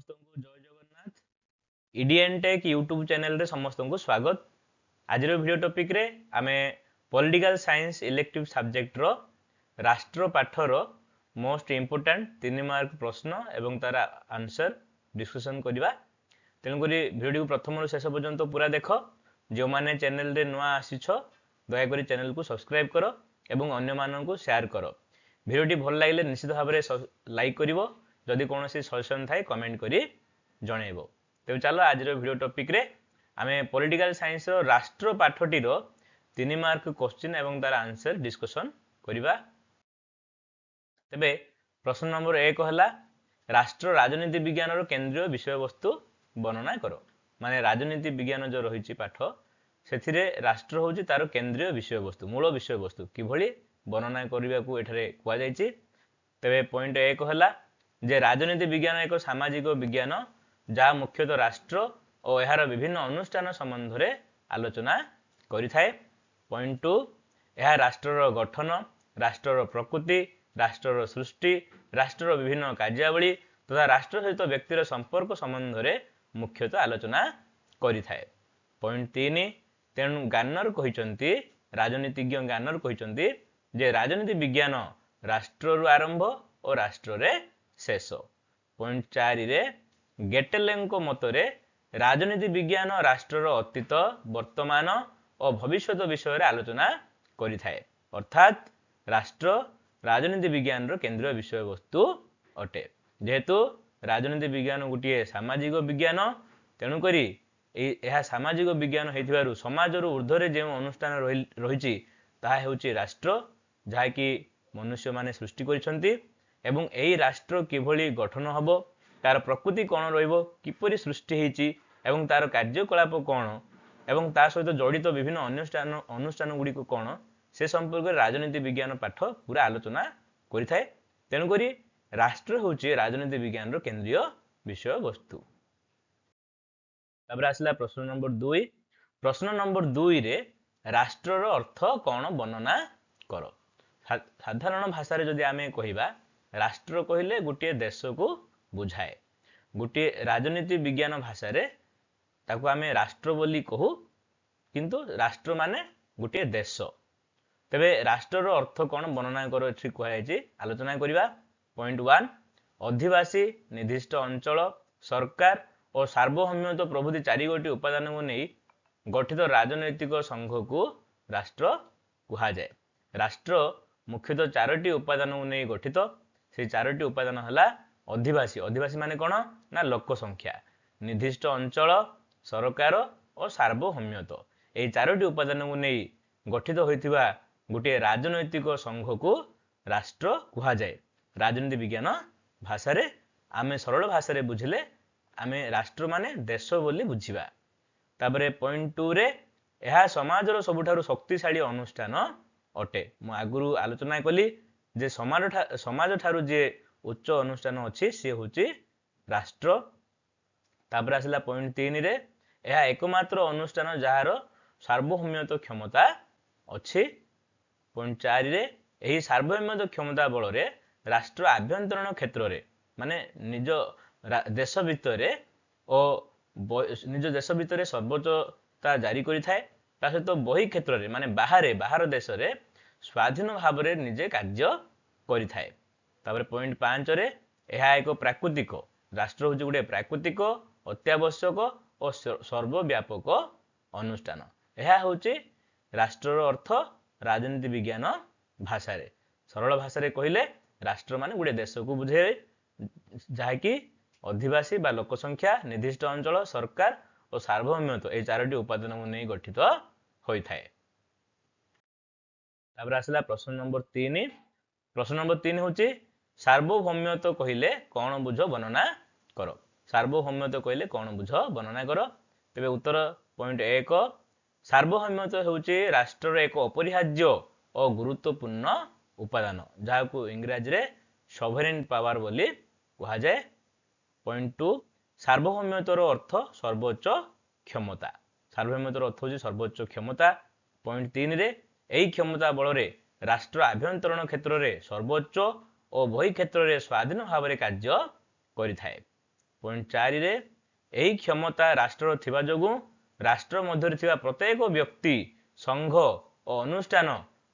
समस्त को जय जगन्नाथ इडियन टेक यूट्यूब चैनल रे समस्त को स्वागत। आज वीडियो टॉपिक रे आमे पॉलिटिकल साइंस इलेक्टिव सब्जेक्ट रो राष्ट्र पाठर मोस्ट इंपोर्टेंट 3 मार्क प्रश्न एवं तार आंसर डिस्कशन करबा। तेणुक वीडियो को प्रथम शेष पर्यंत पूरा देख। जो माने चैनल रे नुआ आसीछ दयाकोरी चैनल को सब्सक्राइब करो एवं अन्य मानन को शेयर करो। वीडियोटी भल लगे निश्चित भाव में लाइक करिवो, जदि कौन सजेशन थाए कमेंट करी जनइबो। तेज चलो आज वीडियो टॉपिक रे आमे पॉलिटिकल साइंस रो राष्ट्र पाठटी रो 3 मार्क क्वेश्चन एवं तार आंसर डिस्कशन करिबा। तेबे प्रश्न नंबर 1 हला राष्ट्र राजनीति विज्ञान रो केंद्रीय विषय वस्तु वर्णना करो। माने राजनीति विज्ञान जो रही पाठ से राष्ट्र होची तार केंद्रीय विषय वस्तु मूल विषय वस्तु किभली वर्णना करने को एठारे कुआ जायछि। तेबे पॉइंट 1 हला जे राजनीति विज्ञान एक सामाजिक विज्ञान जहाँ मुख्यतः राष्ट्र और यार विभिन्न अनुष्ठान संबंध रे आलोचना करिथाए। पॉइंट 2 यह राष्ट्रर गठन, राष्ट्रर प्रकृति, राष्ट्रर सृष्टि, राष्ट्रर विभिन्न कार्यावली तथा राष्ट्र सहित व्यक्तिर संपर्क संबंध रे मुख्यतः आलोचना करिथाए। पॉइंट 3 तेणु गार्नर कहिसंती राजनीतिज्ञ गार्नर कहिसंती जे राजनीति विज्ञान राष्ट्र आरंभ और राष्ट्र रे शेष। पॉइंट 4 रे गेटेलेंको मतरे राजनीति विज्ञान राष्ट्रर अतीत, वर्तमान और भविष्यत विषय रे आलोचना करिथाए। अर्थात राष्ट्र राजनीति विज्ञान रो केंद्रीय विषय वस्तु अटे। जेहेतु राजनीति विज्ञान गोटे सामाजिक विज्ञान तेणु करी यह सामाजिक विज्ञान होइथिबारु समाज रो ऊर्ध्व रे जे अनुष्ठान रहिछि ताहा हेउछि राष्ट्र, जहा कि मनुष्य माने सृष्टि करिसंती एवं एई राष्ट्र किभली गठन हबो, तार प्रकृति कौन रहिबो, किपरि सृष्टि हेछि एवं तार कार्यकलाप कौन एवं ता सहित जड़ित विभिन्न अनुष्ठान गुडी को कौन से संपर्क राजनीति विज्ञान पाठ पूरा आलोचना करिथाए। तेणु करी राष्ट्र होछि राजनीति विज्ञान रो केंद्रीय विषय वस्तु। तापर आसला प्रश्न नंबर 2। प्रश्न नंबर 2 रे राष्ट्रर अर्थ कौन वर्णना करो। साधारण भाषा रे जदि आमे कहिबा राष्ट्र कहिले गोटे देश को बुझाए। गोटे राजनीति विज्ञान भाषा रे ताको आमे राष्ट्र बोली कहू, किंतु राष्ट्र माने गोटे देश। तेबे राष्ट्रर अर्थ कौन वर्णना करो एठी कहै आलोचना करिबा। पॉइंट 1 अधिवासी, निर्दिष्ट अंचल, सरकार और सार्वभौमत्व प्रभृति 4 गोटी उपादान को नहीं गठित राजनैतिक संघ को राष्ट्र कहा जाए। राष्ट्र मुख्यतः 4टी उपादान को नहीं गठित। से 4टी उपादान हला अधिवासी, अधिवासी माने कौन ना लोक संख्या, निर्दिष्ट अंचल, सरकार और सार्वभौमत्व। ए 4टी उपादान को नहीं गठित होइथिबा गोटे राजनैतिक संघ को राष्ट्र कहा जाए। राजनीति विज्ञान भाषा रे आमे सरल भाषा रे बुझिले आमे राष्ट्र माने देश बोली बुझिबा। तापरे पॉइंट 2 रे यह समाज रो सबुठारु शक्तिशाली अनुष्ठान अटे। मु आगुरु आलोचना कली जे समाज ठारु जे उच्च अनुष्ठान अछि से होछि राष्ट्र। तापर आसला पॉइंट 3 रे यह एकमात्र अनुष्ठान जहार सार्वभौमत्व क्षमता अछि। पॉइंट 4 रे एही सार्वभौमत्व क्षमता बल रे राष्ट्र आभ्यंतरण क्षेत्र रे माने निज देश भितर निज देश भितर सर्वोच्चता जारी करि थाए। ता सहित बही क्षेत्र रे माने बाहर देश रे स्वाधीन भाव रे निजे कार्य करि थाए। तापर पॉइंट 5 रे यह एक प्राकृतिक राष्ट्र होछि गोटे प्राकृतिक, अत्यावश्यक और सर्वव्यापक अनुष्ठान। यह होछि राष्ट्रर अर्थ राजनीति विज्ञान भाषा रे। सरल भाषा रे कहिले राष्ट्र माने गोटे देश को बुझे जहा कि अधिवासी बा लोक संख्या, निर्दिष्ट अंचल, सरकार और सार्वभौमत्व ए 4टी उपादान को नहीं गठित होई थाए। तापर आसला प्रश्न नंबर 3। प्रश्न नंबर 3 होछि सार्वभौमत्व कहिले कौन बुझ वर्णना करो। सार्वभौमत्व कहिले कौन बुझ वर्णना करो। तेबे उत्तर पॉइंट 1 सार्वभौमत्व होछि राष्ट्रर एक अपरिहार्य और गुरुत्वपूर्ण उपादान जहा को इंग्रजी रे सॉवरेन पावर बोली कहा जाए। पॉइंट 2 सार्वभौमत्वर अर्थ सर्वोच्च क्षमता। सार्वभौमत्वर अर्थ होछि सर्वोच्च क्षमता। पॉइंट 3 रे एही क्षमता बल रे राष्ट्र आभ्यंतरण क्षेत्र रे सर्वोच्च और बही क्षेत्र रे स्वाधीन भाव रे कार्य करि थाए। पॉइंट 4 रे एही क्षमता राष्ट्र थिबा जोगु राष्ट्र मध्य थिबा प्रत्येक व्यक्ति संघ और अनुष्ठान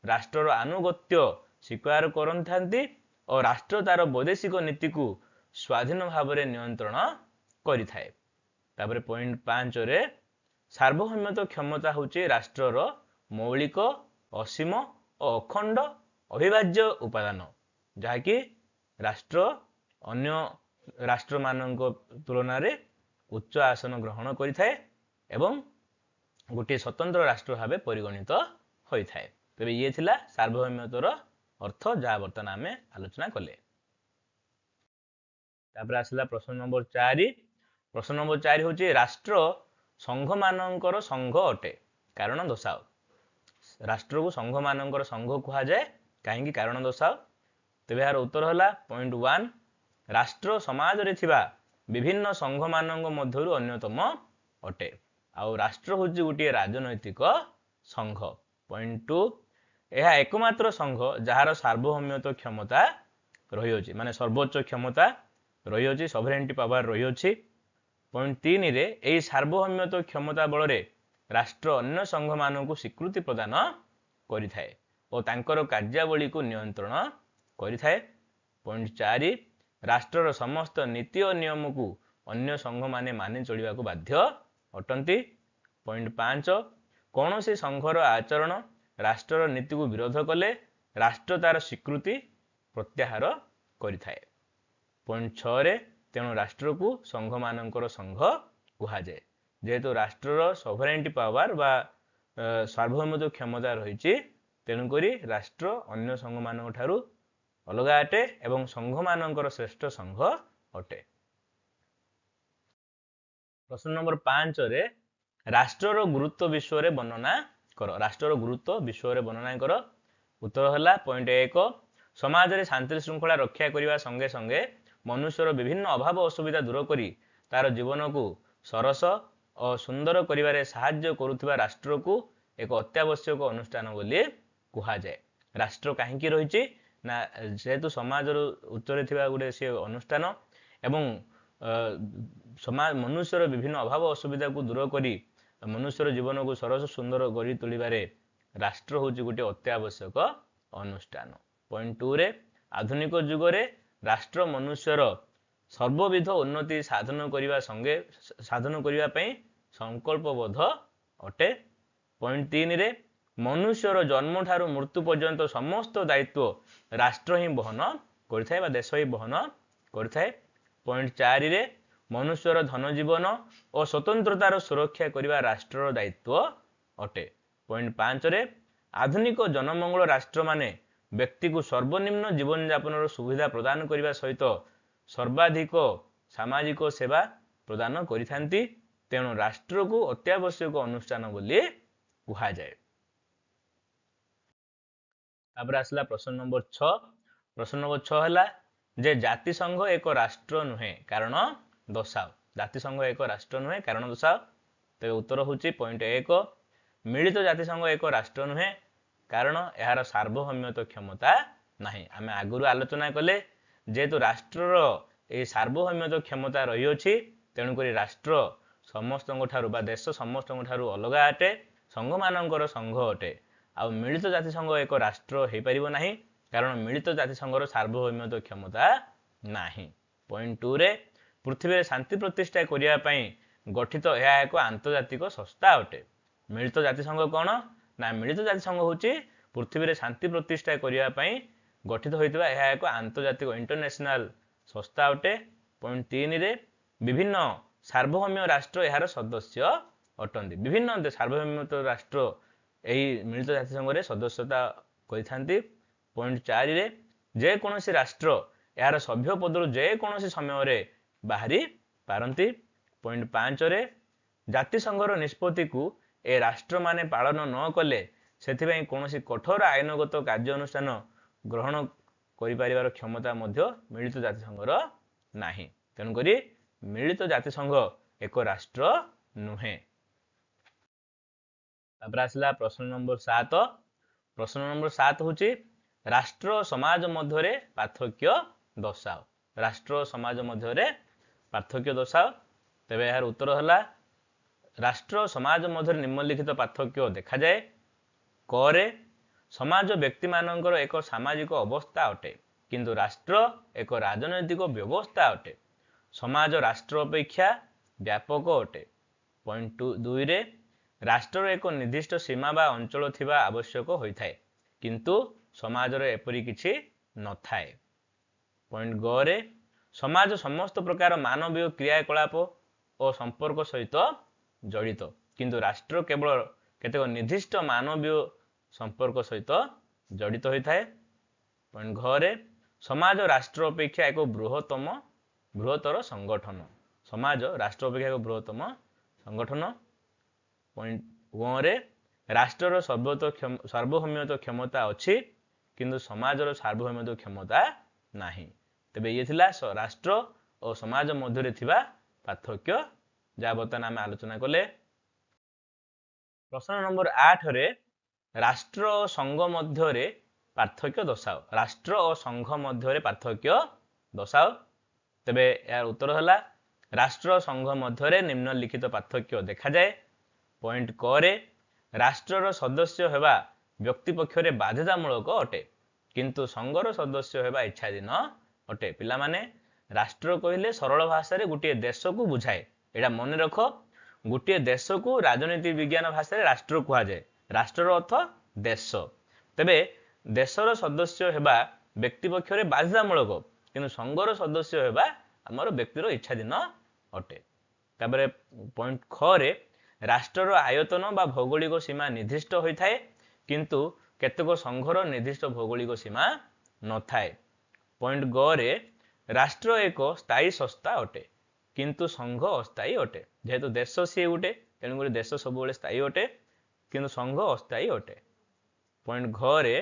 राष्ट्र आनुगत्य स्वीकार करथांती और राष्ट्र तार वैदेशिक नीति को स्वाधीन भाव में नियंत्रण करिथाए। तापर पॉइंट 5 रे सार्वभौमत्व क्षमता होची राष्ट्रर मौलिक असीम और अखंड अविभाज्य उपादान जहाँकि राष्ट्र अन्य राष्ट्र मानक तुलन में उच्च आसन ग्रहण करिथाए एवं गोटे स्वतंत्र राष्ट्र भाव परिगणित होइथाए। तेबे ये थिला सार्वभौमत्वर अर्थ जहाँ बर्तमान आम आलोचना कले। तापर आसला प्रश्न नंबर 4। प्रश्न नंबर 4 होची राष्ट्र संघ मानकर संघ अटे कारण दर्शाओ। राष्ट्र को संघ मानकर संघ कहा जाए कहीं कारण दर्शाओ। तेबे यार उत्तर होला पॉइंट 1 राष्ट्र समाज रे थिबा विभिन्न संघ मानक मध्यरु अन्यतम अटे आउ राष्ट्र होची गोटे राजनैतिक संघ। पॉइंट 2 यह एकमात्र संघ जार सार्वभौमत्व क्षमता रही अछि माने सर्वोच्च क्षमता रही अछि सॉवरेनिटी पावर रही अछि। पॉइंट 3 रे एई सार्वभौमत्व क्षमता बल रे राष्ट्र अन्य संघ मानक स्वीकृति प्रदान करिथाए और तांकर कार्यावली को नियंत्रण करिथाए। पॉइंट 4 राष्ट्रर समस्त नीति और नियम को अन्य संघ माने मानि चलिबा को बाध्य अटंती। पॉइंट 5 कौन से संघर आचरण राष्ट्रर नीति को विरोध कले राष्ट्र तार स्वीकृति प्रत्याहार करिथाए। पॉइंट 6 रे तेणु राष्ट्र को संघ मानकर संघ कहा जाए जेहेतु राष्ट्रर सॉवरेनिटी पावर बा सार्वभौमत्व क्षमता रही तेणुकरी राष्ट्र अन्य संघ मान ठारू अलगा अटे एवं संघ मानकर श्रेष्ठ संघ अटे। प्रश्न नंबर 5 रे राष्ट्रर गुरुत्व विश्व रे वर्णना कर। राष्ट्रर गुरुत्व विश्व रे वर्णना कर। उत्तर हला पॉइंट 1 समाज रे शांति श्रृंखला रक्षा करिवा संगे संगे मनुष्यर विभिन्न अभाव असुविधा दूर करी तार जीवन को सरस और सुंदर करिवारे सहाय्य करुथिबा राष्ट्र को एक अत्यावश्यक अनुष्ठान बोली कहा जाए। राष्ट्र कहीं रही ना जेहेतु समाज उच्चरे थिबा गुटे से अनुष्ठान एवं समाज मनुष्यर विभिन्न अभाव असुविधा को दूर करी मनुष्यर जीवन को सरस सुंदर गढ़ी तोलिबारे राष्ट्र होची गोटे अत्यावश्यक अनुष्ठान। पॉइंट 2 रे आधुनिक जुग रे राष्ट्र मनुष्यर सर्वविध उन्नति साधन करिवा पई संकल्पबद्ध अटे। पॉइंट 3 रे मनुष्यर जन्म ठारू मृत्यु पर्यंत समस्त दायित्व राष्ट्र ही बहन करिथाए बा देश ही बहन करिथाए। पॉइंट 4 रे मनुष्यर धन जीवन और स्वतंत्रतार सुरक्षा करिवा राष्ट्रर दायित्व अटे। पॉइंट 5 रे आधुनिक जनमंगल राष्ट्र माने व्यक्ति को सर्वनिम्न जीवन यापन सुविधा प्रदान करने सहित सर्वाधिक सामाजिक सेवा प्रदान करिथांती तेणु राष्ट्र को अत्यावश्यक अनुष्ठान बोली कहा जाए। तापर आसला प्रश्न नंबर 6। प्रश्न नंबर 6 हला जे जातिसंघ एक राष्ट्र नुहे कारण दर्शाओ। जातिसंघ एक राष्ट्र नुहे कारण दर्शाओ। तेरे उत्तर होची पॉइंट 1 मिलित जातिसंघ एक राष्ट्र नुहे कारण यार सार्वभौमत्व क्षमता नहीं। आम आगुरी आलोचना कले जेहेतु राष्ट्रर ये सार्वभौमत्व क्षमता रही अछि तेणुक राष्ट्र समस्त बा देश समस्त अलगा अटे संघ मानकर संघ अटे आ मिलित जातिसंघ एक राष्ट्र हो पारिबो नाही कारण मिलित जातिसंघर सार्वभौमत्व क्षमता नाही। पॉइंट 2 रे पृथ्वी शांति प्रतिष्ठा करिया पई गठित यह एक आंतर्जातिक संस्था अटे। मिलित जातिसंघ कौन ना मिलित जातिसंघ होची पृथ्वी शांति प्रतिष्ठा करिया पई गठित होइतबा यह एक आंतर्जातिक इंटरनेशनल संस्था अटे। पॉइंट 3 रे विभिन्न सार्वभौम राष्ट्र यार सदस्य अटंती। विभिन्न सार्वभौमत्व राष्ट्र यही मिलित जातिसंघ रे सदस्यता करिथांती। पॉइंट 4 रे जे कोनोसी राष्ट्र यार सभ्य पदरु जे कोनोसी समय रे बाहरी पारंती। पॉइंट 5 रे जातिसंघर निष्पत्ति को ए राष्ट्र माने पालन न कले सेथिबाई कोनोसी कठोर आईनगत कार्य अनुष्ठान ग्रहण करि परिवार क्षमता मध्य मिलित जातिसंघर नाही। तेणुकरी मिलित जातिसंघ एक राष्ट्र नुहे। तापर आसला प्रश्न नंबर 7। प्रश्न नंबर 7 होची राष्ट्र समाज मध्य पार्थक्य दर्शाओ। राष्ट्र समाज मध्य पार्थक्य दर्शाओ। तेबे यार उत्तर है राष्ट्र समाज मध्य निम्नलिखित पार्थक्य देखा जाए। क रे समाज व्यक्ति मानकर एक सामाजिक अवस्था अटे किंतु राष्ट्र एक राजनैतिक व्यवस्था अटे। समाज राष्ट्र अपेक्षा व्यापक अटे। पॉइंट 2 रे राष्ट्र एक निर्दिष्ट सीमा बा अंचल थिबा आवश्यक होइथाय किंतु समाजर एपरि किछि नथाय। पॉइंट ग रे समाज समस्त प्रकार मानवीय क्रियाकलाप और संपर्क सहित जड़ित किंतु राष्ट्र केवल केतेक निर्दिष्ट मानवीय संपर्क सहित जड़ित होइथाय। पॉइंट घ रे समाज राष्ट्र अपेक्षा एक बृहत्तर संगठन। समाज राष्ट्र अपेक्षा एक बृहत्तम संगठन। पॉइंट ग रे राष्ट्रर सार्वभौमित्व क्षमता अच्छी किंतु समाजर सार्वभौमित्व क्षमता नहीं। तेबे ये थिला राष्ट्र और समाज मध्य थिबा पार्थक्य जहाँ बर्तमान आम आलोचना कले। प्रश्न नंबर 8 रे राष्ट्र और संघ मध्य पार्थक्य दर्शाओ। राष्ट्र और संघ मध्य पार्थक्य दर्शाओ। तेबे यार उत्तर है राष्ट्र और संघ मध्य निम्नलिखित पार्थक्य देखा जाए। पॉइंट क रे राष्ट्रर सदस्य हेबा व्यक्ति पक्षरे बाध्यतामूलक अटे किंतु संघर सदस्य हेबा इच्छाधीन अटे। पिला माने राष्ट्र कहले सरल भाषा रे गोटे देश को बुझाए। एटा मन रख, गोटे देश को राजनीति विज्ञान भाषा रे राष्ट्र कहा जाए। राष्ट्रर अर्थ देश। तेबे देशर सदस्य हेबा व्यक्ति पक्षरे बाध्यतामूलक किंतु संघर सदस्य हेबा हमर व्यक्तिर इच्छाधीन अटे। ताबरे पॉइंट ख रे राष्ट्रर आयतन बा भौगोलिक सीमा निर्दिष्ट होइथाय किंतु केतेक संघर निर्दिष्ट भौगोलिक सीमा नथाय। पॉइंट ग रे राष्ट्र एक स्थायी संस्था अटे किंतु संघ अस्थायी अटे। जेहेतु देश सी गोटे तेणुक देश सब स्थायी अटे किंतु संघ अस्थायी अटे। पॉइंट घ रे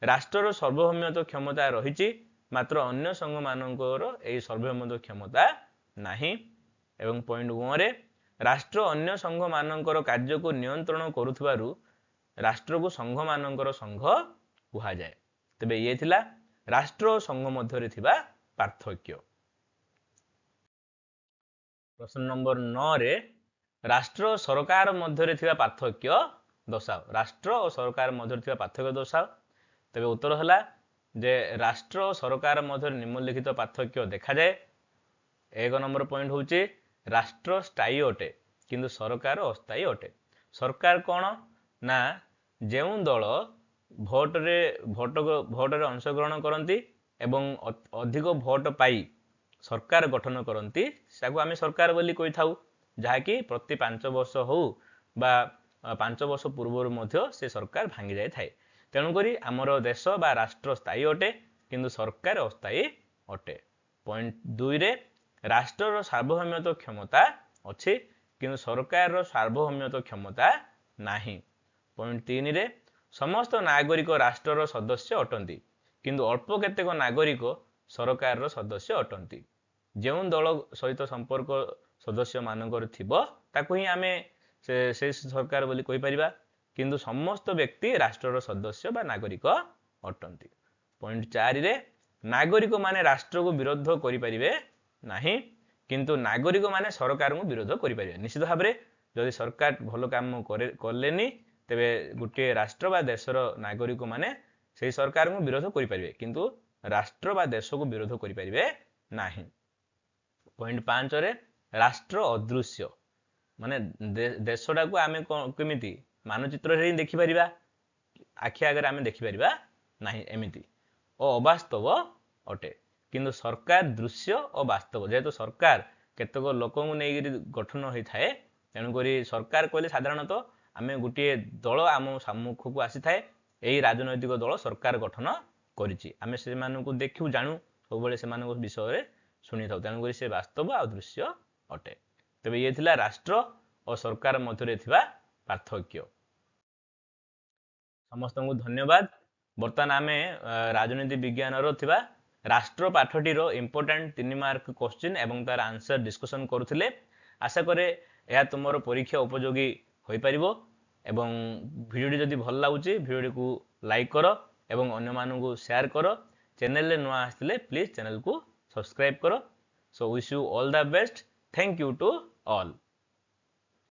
राष्ट्रर सार्वभौमित्व क्षमता रही मात्र अन्य संघ मानकर यही सार्वभौमित्व क्षमता नाही। एवं पॉइंट ग रे राष्ट्र अन्य संघ मानकर कार्य को नियंत्रण करुथबारु राष्ट्र को संघ मानकर संघ कहा जाए। तेबे ये थिला राष्ट्र और संघ मध्य थिबा पार्थक्य। प्रश्न नंबर 9 रे राष्ट्र और सरकार मध्य थिबा पार्थक्य दर्शाओ। राष्ट्र और सरकार मध्य थिबा पार्थक्य दर्शाओ। तेबे उत्तर है जे राष्ट्र और सरकार मध्य निम्नलिखित पार्थक्य देखा जाए। एक नंबर पॉइंट होची राष्ट्र स्थायी अटे किंतु सरकार अस्थायी अटे। सरकार कौन ना जेउ दल भोट रे अंशग्रहण करती एवं अधिक भोट पाई सरकार गठन करती साकु आमे सरकार बोली कहि थाउ। जहाँकि प्रति 5 वर्ष हो बा 5 वर्ष पूर्व मध्य से सरकार भांगी जाए थाए। तेणुकरी आमर देश बा राष्ट्र स्थायी अटे किंतु सरकार अस्थायी अटे। पॉइंट 2 रे राष्ट्रर सार्वभौमित्व क्षमता अच्छी किंतु सरकार सार्वभौमित्व क्षमता नाही। पॉइंट 3 रे समस्त नागरिक राष्ट्रर सदस्य अटंती किंतु अल्प केतेक नागरिक सरकार सदस्य अटंती। जेउ दल सहित संपर्क सदस्य मानकर थिबो ताकू ही आमे से सरकार बोली कहि परिबा किंतु समस्त व्यक्ति राष्ट्रर सदस्य बा नागरिक अटंती। पॉइंट 4 रे नागरिक माने राष्ट्र को विरोध करि परिबे नाही किंतु नागरिक माने सरकार को विरोध करि परिबे। निश्चित भाव में जदि सरकार भल काम करलेनी तेबे गोटे राष्ट्र बा देशर नागरिक माने से सरकार को विरोध करि परिबे किंतु राष्ट्र बा देश को विरोध करि परिबे नाही। पॉइंट 5 रे राष्ट्र अदृश्य माने देशटा को आमे केमिति मानचित्र रे देखि परिबा आखि आगे आमे देखि परिबा नाही एमिति ओ अवास्तव अटे किंतु सरकार दृश्य और वास्तव। जेहेतु सरकार केतक लोक नहीं गठन होता है तेणुक सरकार कहले साधारणतः आम गोटे दल आम सम्मुख को आसी थाए यही राजनैतिक दल सरकार गठन करिछि आमे से मानकु देखु जानू सब से विषय रे शुणी था तेणुक से वास्तव आ दृश्य अटे। तेबे ये थिला राष्ट्र और सरकार मध्य थिबा पार्थक्य। समस्त को धन्यवाद। बर्तमान आमे राजनीति विज्ञान रो थिबा राष्ट्र पाठटीर इंपोर्टेंट 3 मार्क क्वेश्चन एवं तार आंसर डिस्कशन करुथिले। आशा करे यह तुमर परीक्षा उपयोगी होई परिबो एवं वीडियो जदि भल लागुची वीडियो को लाइक करो एवं अन्य मानू को शेयर करो। चैनल रे नुआ आस्थिले प्लीज चैनल को सब्सक्राइब करो। So wish you all the best. Thank you to all.